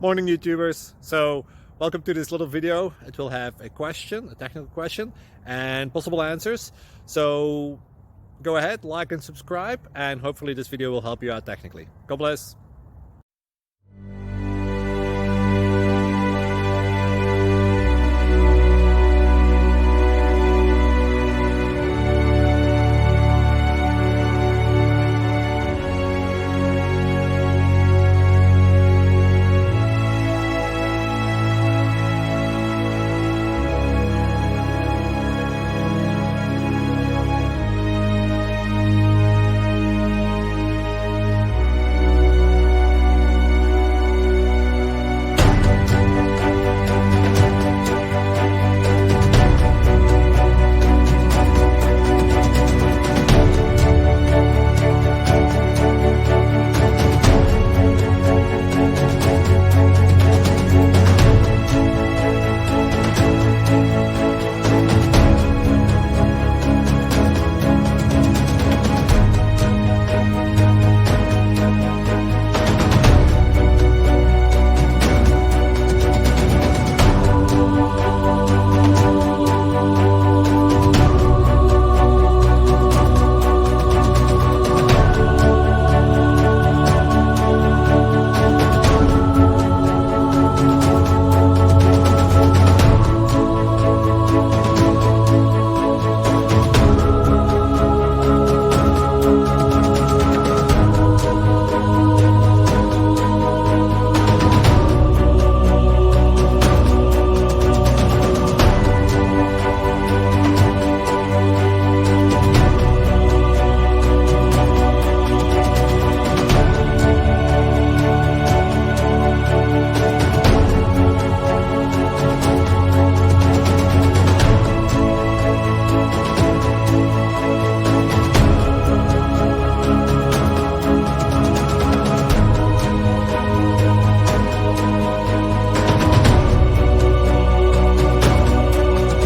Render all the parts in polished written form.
Morning YouTubers. So welcome to this little video. It will have a question, a technical question, and possible answers. So go ahead, like and subscribe, and hopefully this video will help you out technically. God bless.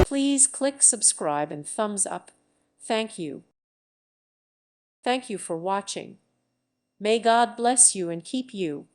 Please click subscribe and thumbs up. Thank you. Thank you for watching. May God bless you and keep you.